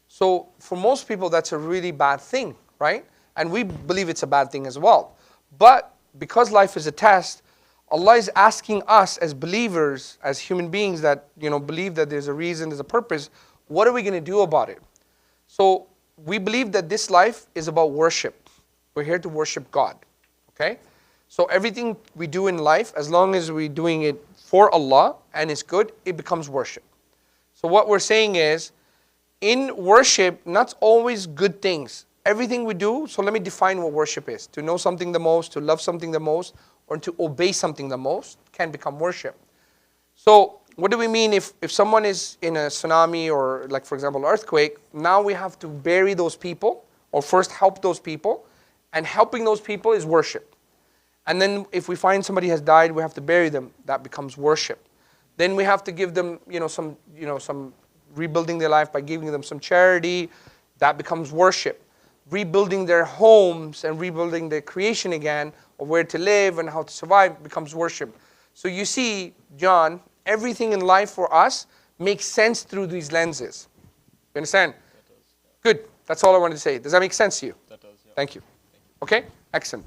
Speaker 1: So for most people, that's a really bad thing, right? And we believe it's a bad thing as well. But because life is a test, Allah is asking us as believers, as human beings that, believe that there's a reason, there's a purpose, what are we going to do about it? So we believe that this life is about worship. We're here to worship God. Okay? So everything we do in life, as long as we're doing it for Allah and it's good, it becomes worship. So what we're saying is, in worship, not always good things. Everything we do, so let me define what worship is. To know something the most, to love something the most, or to obey something the most can become worship. So what do we mean if someone is in a tsunami or, like for example, earthquake, now we have to bury those people or first help those people. And helping those people is worship. And then if we find somebody has died, we have to bury them. That becomes worship. Then we have to give them, some rebuilding their life by giving them some charity. That becomes worship. Rebuilding their homes and rebuilding their creation again, or where to live and how to survive, becomes worship. So you see, John, everything in life for us makes sense through these lenses. You understand? Good. That's all I wanted to say. Does that make sense to you? That does, yeah. Thank you. Okay? Excellent.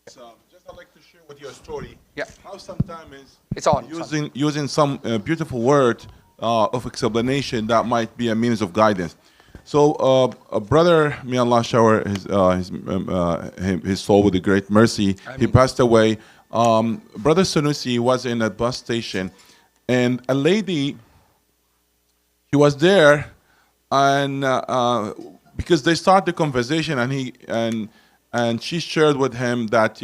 Speaker 10: Just I'd like to share with you a story.
Speaker 1: Yeah.
Speaker 10: How sometimes
Speaker 1: it's on.
Speaker 10: Using some beautiful word of explanation that might be a means of guidance. So a brother, may Allah shower his soul with a great mercy. He passed away. Brother Sanusi was in a bus station, and a lady, she was there. and because they start the conversation, and she shared with him that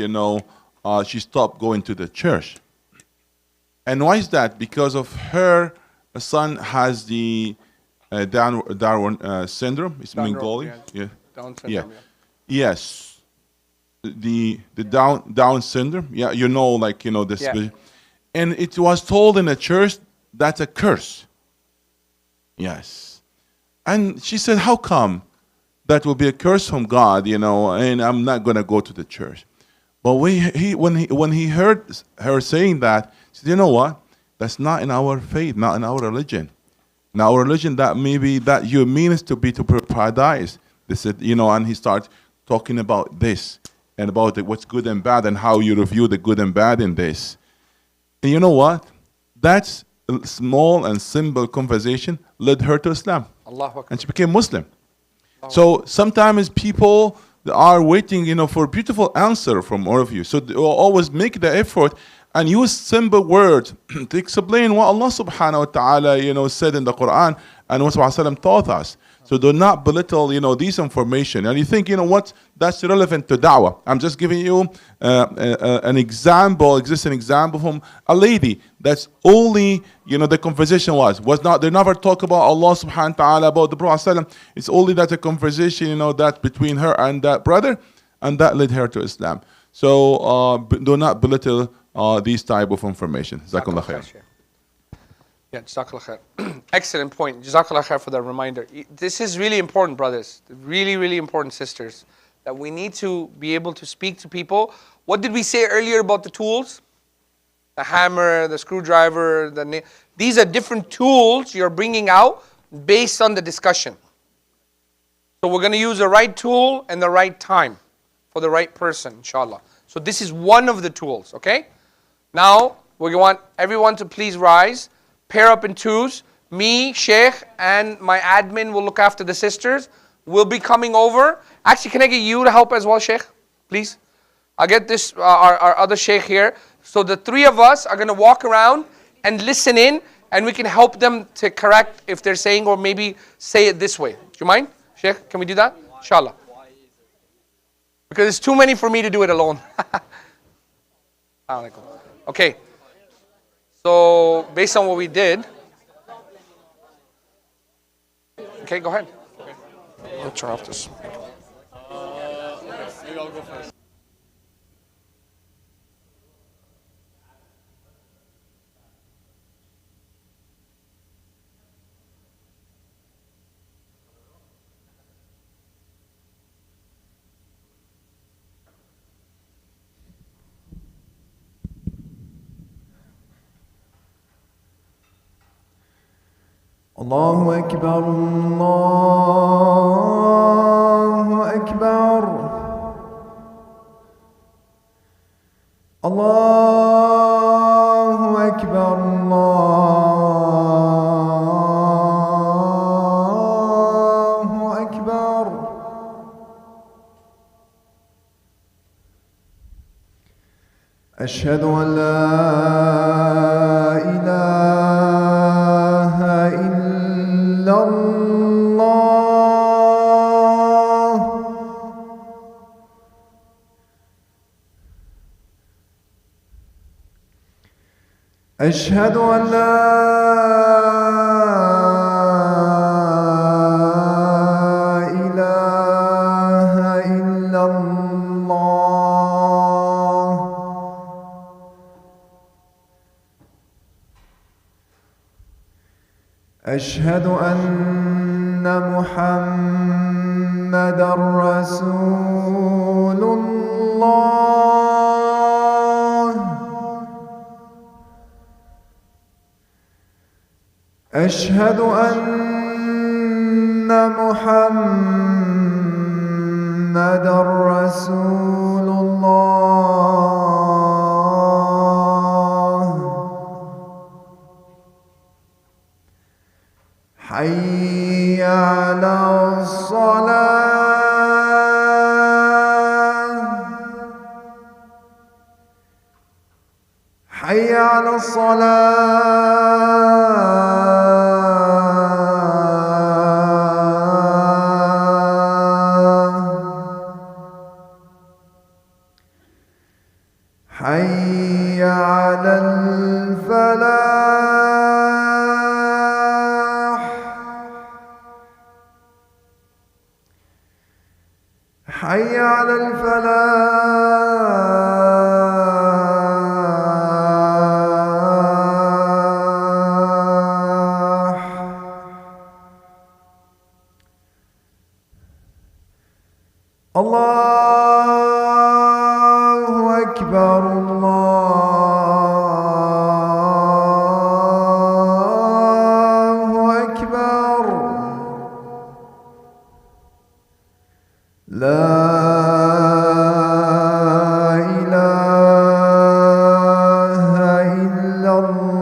Speaker 10: she stopped going to the church. And why is that? Because of her son has the Darwin syndrome. It's Mongolian. Yeah.
Speaker 1: Down syndrome. Yeah.
Speaker 10: Yes. The Down syndrome. Yeah, this.
Speaker 1: Yeah.
Speaker 10: And it was told in the church that's a curse. Yes. And she said, how come that will be a curse from God, and I'm not going to go to the church. But when he heard her saying that, he said, you know what? That's not in our faith, not in our religion. In our religion, that maybe that your means to be to paradise. They said, and he started talking about this and about what's good and bad and how you review the good and bad in this. And you know what? That's a small and simple conversation led her to Islam. And she became Muslim. So sometimes people are waiting, for a beautiful answer from all of you. So they will always make the effort and use simple words to explain what Allah subhanahu wa ta'ala, said in the Quran and what Rasulullah taught us. So do not belittle, this information. And you think, what, that's relevant to da'wah. I'm just giving you an example, existing example from a lady that's only, the conversation was not, they never talk about Allah subhanahu wa ta'ala, about the Prophet. It's only that a conversation, that between her and that brother, and that led her to Islam. So do not belittle these type of information. Jazakallah khair.
Speaker 1: Yeah, Jazakallah khair. Excellent point. Jazakallah khair for that reminder. This is really important, brothers. Really, really important, sisters. That we need to be able to speak to people. What did we say earlier about the tools? The hammer, the screwdriver, these are different tools you're bringing out based on the discussion. So we're going to use the right tool and the right time for the right person, inshallah. So this is one of the tools, okay? Now, we want everyone to please rise. Pair up in twos. Me, Sheikh, and my admin will look after the sisters. We'll be coming over. Actually, can I get you to help as well, Sheikh? Please. I'll get this, our other Sheikh here. So the three of us are going to walk around and listen in, and we can help them to correct if they're saying, or maybe say it this way. Do you mind, Sheikh? Can we do that? Inshallah. Because it's too many for me to do it alone. Okay. So, based on what we did, okay, go ahead. I'll turn off this.
Speaker 6: Maybe I'll go first.
Speaker 16: الله أكبر الله أكبر الله أكبر الله أكبر أشهد أن لا إله إلا الله أشهد أن لا إله إلا الله أشهد أن محمدًا رسول الله أشهد أن محمدًا رسول الله حي على الصلاة حي على الصلاة حي على الفلاح. الله أكبر الله أكبر. لا إله إلا الله.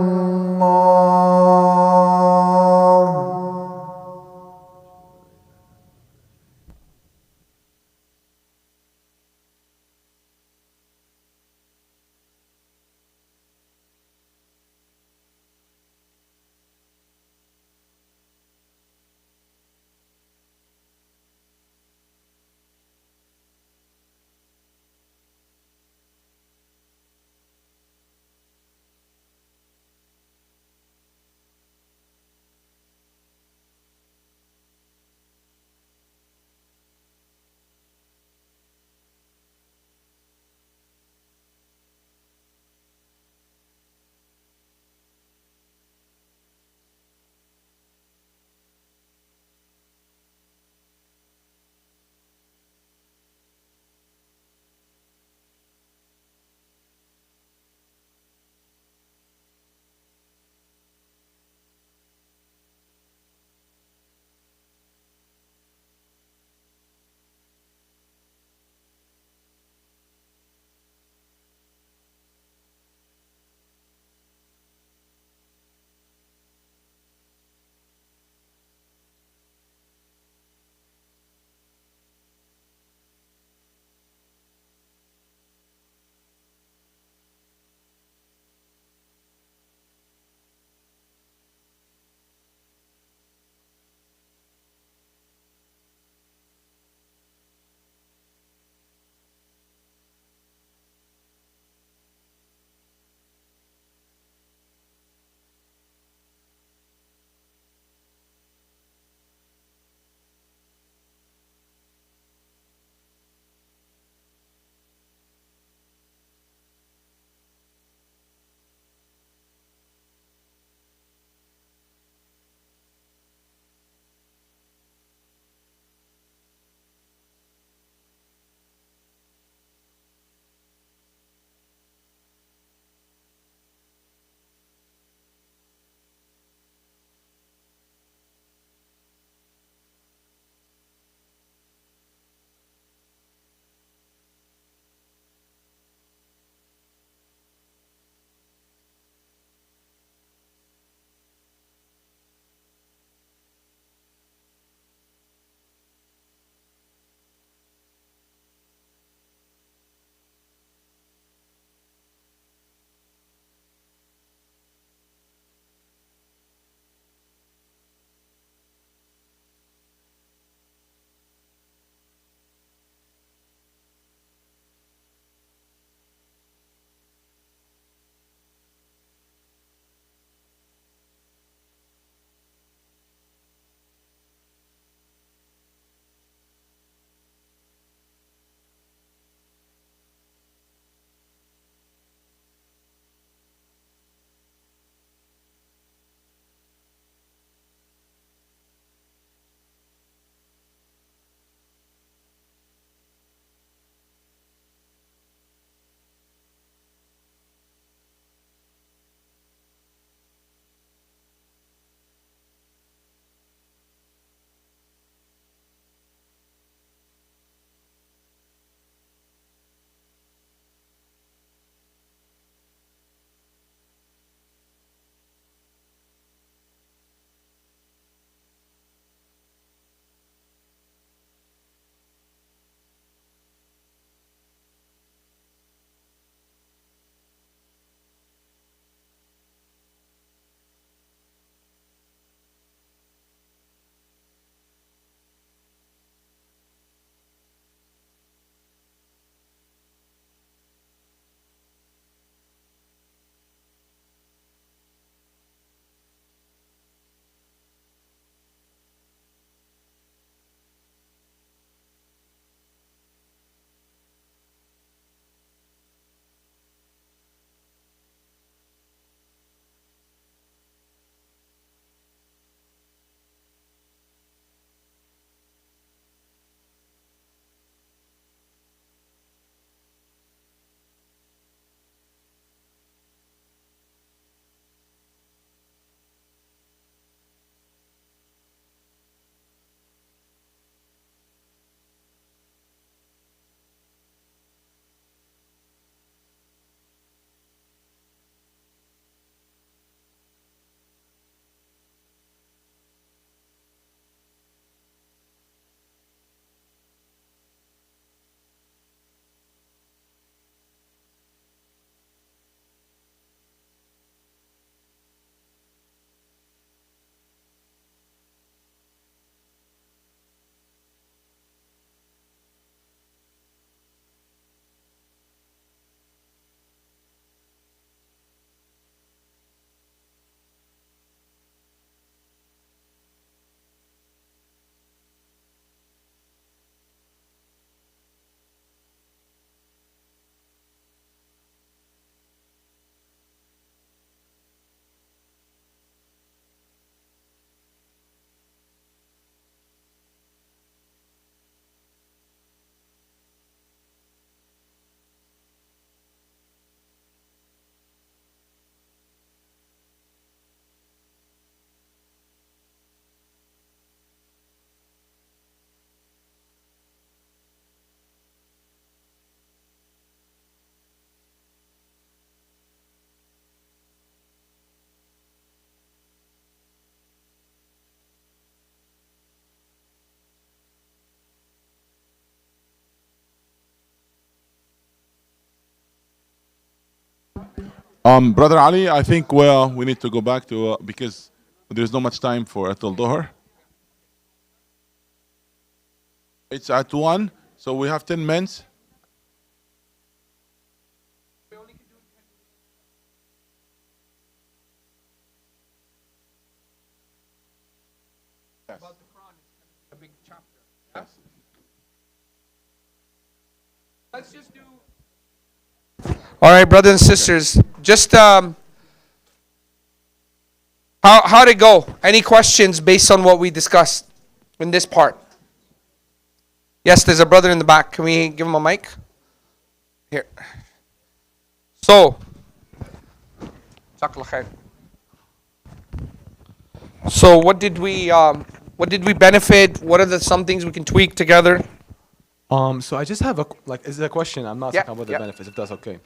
Speaker 10: Brother Ali, I think, well, we need to go back to, because there's not much time for Atul Dohar. It's at 1, so we have 10 minutes. Yes.
Speaker 1: About the Quran, it's a big chapter. Yes. Let's just do. All right, brothers and sisters, just how'd it go? Any questions based on what we discussed in this part? Yes, there's a brother in the back. Can we give him a mic? Here. So, what did we benefit? What are some things we can tweak together?
Speaker 17: So I just have is it a question? I'm not talking about the benefits, if that's okay.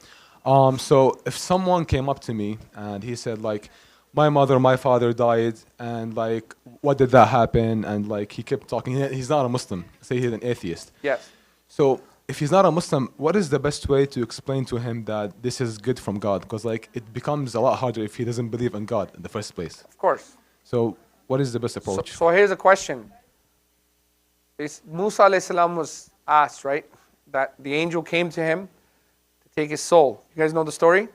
Speaker 17: So if someone came up to me and he said like, my mother, my father died, and like, what did that happen? And like, he kept talking. He's not a Muslim. Say he's an atheist.
Speaker 1: Yes.
Speaker 17: So if he's not a Muslim, what is the best way to explain to him that this is good from God? Because like, it becomes a lot harder if he doesn't believe in God in the first place.
Speaker 1: Of course.
Speaker 17: So what is the best approach?
Speaker 1: So here's a question. Musa alayhi salam was asked, right, that the angel came to him to take his soul. You guys know the story,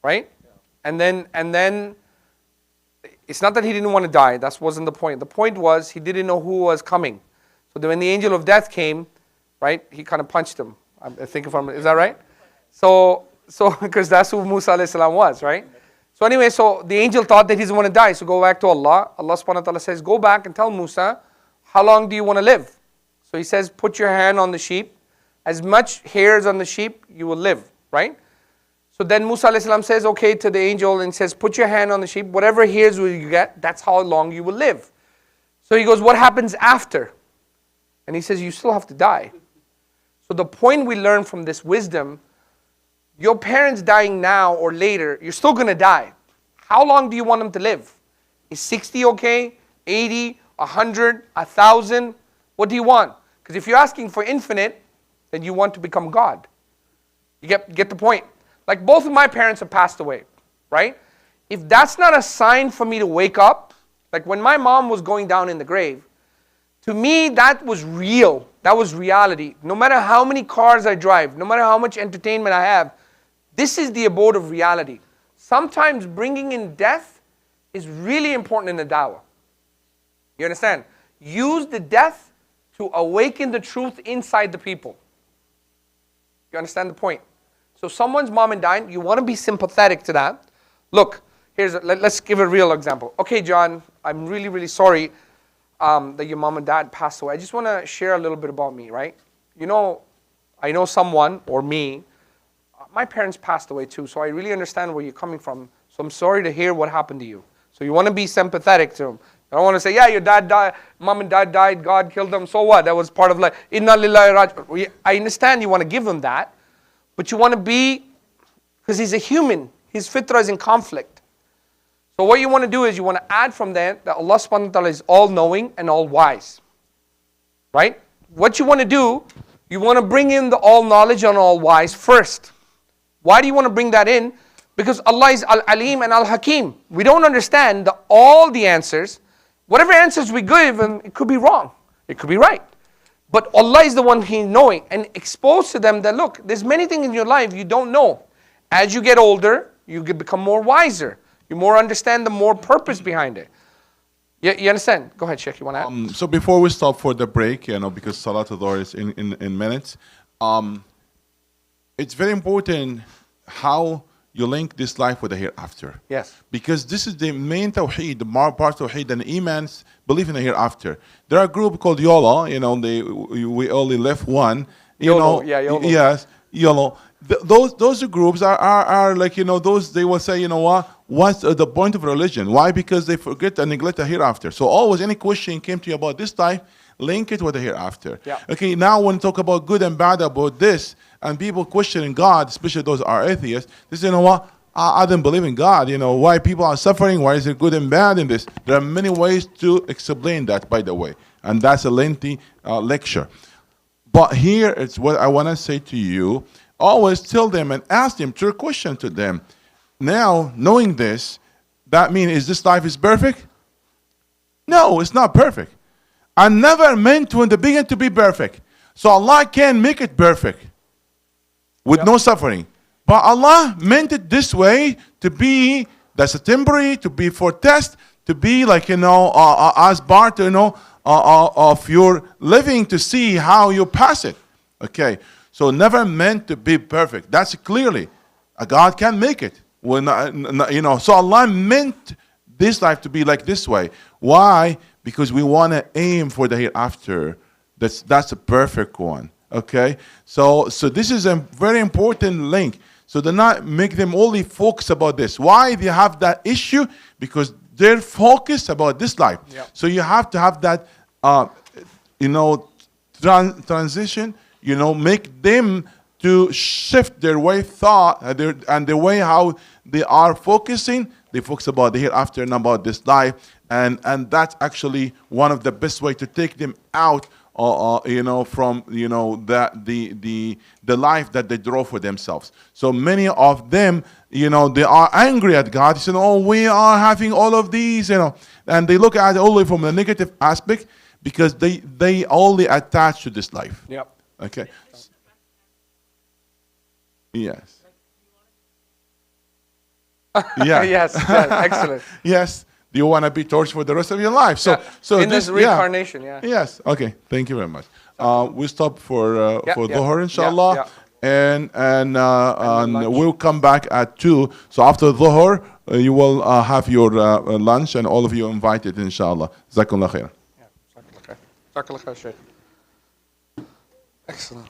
Speaker 1: right? Yeah. And then it's not that he didn't want to die. That wasn't the point. The point was he didn't know who was coming. So when the angel of death came, right, he kind of punched him. I think is that right? So because that's who Musa alayhi salam was, right? So anyway, so the angel thought that he doesn't want to die. So go back to Allah. Allah subhanahu wa ta'ala says, go back and tell Musa, how long do you want to live? So he says, put your hand on the sheep. As much hairs on the sheep, you will live, right? So then Musa alayhi salam says, okay, to the angel and says, put your hand on the sheep. Whatever hairs will you get, that's how long you will live. So he goes, what happens after? And he says, you still have to die. So the point we learn from this wisdom, your parents dying now or later, you're still going to die. How long do you want them to live? Is 60 okay? 80? 100? 1,000? What do you want? Because if you're asking for infinite, then you want to become God. You get the point? Like both of my parents have passed away, right? If that's not a sign for me to wake up, like when my mom was going down in the grave, to me that was real. That was reality. No matter how many cars I drive, no matter how much entertainment I have, this is the abode of reality. Sometimes bringing in death is really important in the dawah. You understand? Use the death to awaken the truth inside the people. You understand the point? So someone's mom and dad, you want to be sympathetic to that. Look, let's give a real example. Okay, John, I'm really, really sorry that your mom and dad passed away. I just want to share a little bit about me, right? You know, I know someone, or me, my parents passed away too, so I really understand where you're coming from. So I'm sorry to hear what happened to you. So you want to be sympathetic to them. I don't want to say, yeah, your dad died, mom and dad died, God killed them, so what? That was part of life. Inna lillahi raji'un. I understand you want to give them that, but you want to be, because he's a human, his fitrah is in conflict. So what you want to do is you want to add from that Allah subhanahu wa ta'ala is all-knowing and all-wise. Right? What you want to do, you want to bring in the all-knowledge and all-wise first. Why do you want to bring that in? Because Allah is Al-Alim and Al-Hakim. We don't understand all the answers. Whatever answers we give, it could be wrong. It could be right. But Allah is the one He knowing and expose to them that, look, there's many things in your life you don't know. As you get older, you become more wiser. You more understand the more purpose behind it. You understand? Go ahead, Sheikh. You want to add?
Speaker 10: So before we stop for the break, because Salat al-Dhuhr is in minutes, it's very important how you link this life with the hereafter.
Speaker 1: Yes.
Speaker 10: Because this is the main tawheed, the part of tawheed and imans believe in the hereafter. There are a group called YOLO, we only live one.
Speaker 1: YOLO.
Speaker 10: Yes, YOLO. Those groups are like, those, they will say, what's the point of religion? Why? Because they forget and neglect the hereafter. So always any question came to you about this life, link it with the hereafter.
Speaker 1: Yeah.
Speaker 10: Okay, now when we talk about good and bad about this, and people questioning God, especially those are atheists, they say, I don't believe in God. Why people are suffering? Why is it good and bad in this? There are many ways to explain that, by the way. And that's a lengthy lecture. But here, it's what I want to say to you. always tell them and ask them to question to them. Now, knowing this, that means is this life is perfect? No, it's not perfect. I never meant to in the beginning to be perfect. So Allah can make it perfect with no suffering. But Allah meant it this way to be, that's a temporary, to be for test, to be like, as part, of your living to see how you pass it. Okay, so never meant to be perfect. That's clearly, God can make it. When, so Allah meant this life to be like this way. Why? Because we want to aim for the hereafter. That's a perfect one. Okay, so this is a very important link. So do not make them only focus about this. Why they have that issue? Because they're focused about this life. Yep. So you have to have that, transition. Make them to shift their way thought and the way how they are focusing. They focus about the hereafter and about this life, and that's actually one of the best way to take them out, from the life that they draw for themselves. So many of them, they are angry at God. They say, "Oh, we are having all of these," and they look at it only from the negative aspect because they only attach to this life.
Speaker 1: Yep.
Speaker 10: Okay. Yes. Yeah.
Speaker 1: Yes. Excellent.
Speaker 10: Yes. Do you want to be tortured for the rest of your life? So
Speaker 1: in this reincarnation, yeah.
Speaker 10: Yes. Okay. Thank you very much. We stop for Dhuhr, inshallah, and we'll come back at 2. So after Dhuhr, you will have your lunch, and all of you invited, inshallah. Jazakallah khair.
Speaker 1: Jazakallah khair, Sheikh. Excellent.